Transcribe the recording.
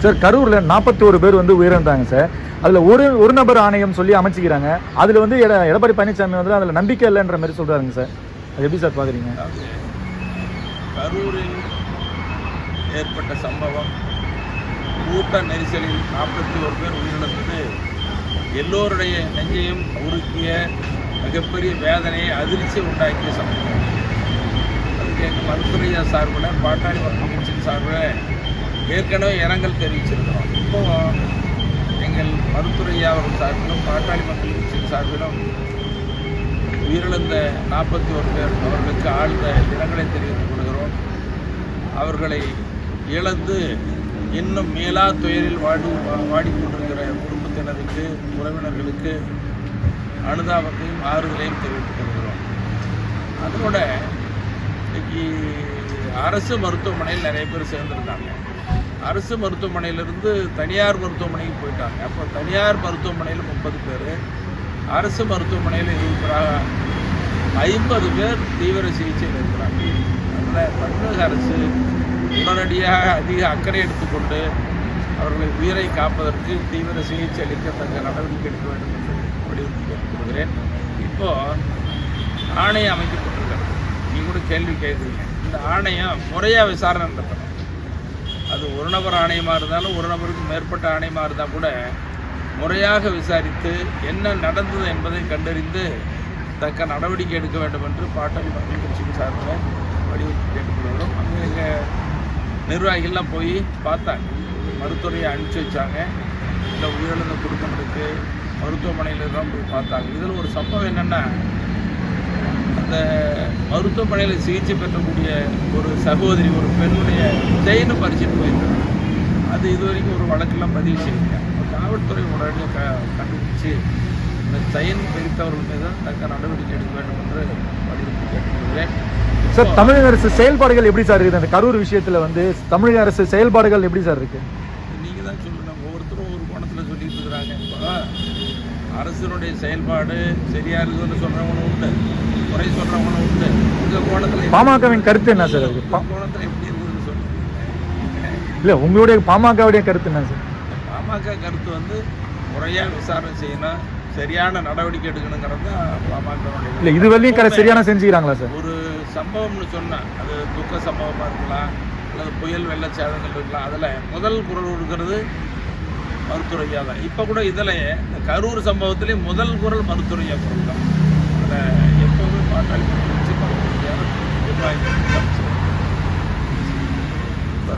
Sir கரூரில் 41 பேர் வந்து உயிரிழந்தாங்க சார். அதில் ஒரு நபர் ஆணையம் சொல்லி அமைச்சிக்கிறாங்க. அதில் வந்து எடப்பாடி பழனிசாமி வந்து அதில் நம்பிக்கை இல்லைன்ற மாதிரி சொல்கிறாருங்க சார். அது எப்படி சார் பார்க்குறீங்க? கரூரில் ஏற்பட்ட சம்பவம், கூட்ட நெரிசலில் 41 பேர் உயிரிழந்தது எல்லோருடைய நெஞ்சையும் உருக்கிய மிகப்பெரிய வேதனையை, அதிர்ச்சி உண்டாக்கிய சம்பவம். அதுக்கு எங்கள் மருத்துவரையா சார்பில், பாட்டாளி மக்கள் கட்சியின் சார்பில் ஏற்கனவே இரங்கல் தெரிவிச்சிருக்கிறோம். இப்போ எங்கள் மருத்துவரையா அவர்கள் சார்பிலும், பாட்டாளி மக்கள் கட்சியின் சார்பிலும் உயிரிழந்த 41 பேர் அவர்களுக்கு ஆழ்ந்த இரங்கலை தெரிவித்துக் கொள்கிறோம். அவர்களை இழந்து இன்னும் மேலா துயரில் வாடிக்கொண்டிருக்கிற குடும்பத்தினருக்கு, உறவினர்களுக்கு அனுதாபத்தையும் ஆறுதலையும் தெரிவித்துக் கொள்கிறோம். அதோட இன்னைக்கு அரசு மருத்துவமனையில் நிறைய பேர் சேர்ந்துருந்தாங்க. அரசு மருத்துவமனையிலிருந்து தனியார் மருத்துவமனைக்கு போயிட்டாங்க. அப்போ தனியார் மருத்துவமனையில் 30 பேர், அரசு மருத்துவமனையில் 50 பேர் தீவிர சிகிச்சையில் இருக்கிறாங்க. அதில் தமிழக அரசு உடனடியாக அதிக அக்கறை எடுத்துக்கொண்டு அவர்களை உயிரை காப்பதற்கு தீவிர சிகிச்சை அளிக்கத்தக்க நடவடிக்கை எடுக்க வேண்டும் என்று வலியுறுத்தி கேட்டுக்கொள்கிறேன். இப்போது ஆணையம் அமைக்கப்பட்டிருக்கிறது. நீங்கள் கூட கேள்வி கேட்குறீங்க. இந்த ஆணையம் முறையாக விசாரணை நடத்தணும். அது ஒரு நபர் ஆணையமாக இருந்தாலும், ஒரு நபருக்கு மேற்பட்ட ஆணையமாக இருந்தால் கூட முறையாக விசாரித்து என்ன நடந்தது என்பதை கண்டறிந்து தக்க நடவடிக்கை எடுக்க வேண்டும் என்று பாட்டாளி மக்கள் கட்சியின் சார்பில் வலியுறுத்தி கேட்டுக்கொள்கிறோம். அங்கே எங்கள் நிர்வாகிகள்லாம் போய் பார்த்தாங்க, மருத்துவரையை அனுப்பிச்சி வச்சாங்க. இல்லை உயிரிழந்த குடும்பங்களுக்கு மருத்துவமனையில் தான் போய் பார்த்தாங்க. இதில் ஒரு சம்பவம் என்னென்னா, அந்த மருத்துவமனையில் சிகிச்சை பெற்றக்கூடிய ஒரு சகோதரி, ஒரு பெண்ணுடைய செயினை பறிச்சுட்டு போயிருக்காங்க. அது இது வரைக்கும் ஒரு வழக்கெல்லாம் பதிவு செய்யுங்க. காவல்துறை உடனடியாக கண்டுபிடிச்சு இந்த செயின் பிரித்தவர்கள் மீது தக்க நடவடிக்கை எடுக்க வேண்டும் என்று வலியுறுத்தி கேட்டுக்கொள்கிறேன். சார், தமிழக அரசு செயல்பாடுகள் எப்படி சார் இருக்குது? அந்த கரூர் விஷயத்தில் வந்து தமிழக அரசு செயல்பாடுகள் எப்படி சார் இருக்குது? நீங்கள் தான் சொல்லணும். ஒவ்வொருத்தரும் ஒரு கோணத்தில் சொல்லிட்டு இருக்கிறாங்க. இப்போ அரசினுடைய செயல்பாடு சரியாக இருக்குதுன்னு சொல்கிறவங்களும் உண்டு, குறை சொல்கிறவங்களும் உண்டு. உங்கள் கோணத்தில் பாமகவின் கருத்து என்ன சார்? அதுக்கு கோணத்தில் எப்படி இருக்குதுன்னு சொல்லுங்கள். இல்லை, உங்களுடைய பாமகவுடைய கருத்து என்ன சார்? பாமக கருத்து வந்து முறையாக விசாரணை செய்யணும், சரியான நடவடிக்கை எடுக்கணுங்கிறது தான் பாமகவுடைய. இல்லை, இது வரையும் சரியான செஞ்சுக்கிறாங்களா சார்? ஒரு சம்பவம்னு சொன்னால் அது துக்க சம்பவமாக இருக்கலாம், அல்லது புயல் வெள்ள சேதங்கள் இருக்கலாம். அதில் முதல் குரல் கொடுக்கறது மருத்துவரையா தான். இப்போ கூட இதில் இந்த கரூர் சம்பவத்திலே முதல் குரல் மருத்துவரையா குரல் தான். அதில் எப்போவுமே பாட்டாளி மக்கள் கட்சி மருத்துவரையா நிர்வாகிகள்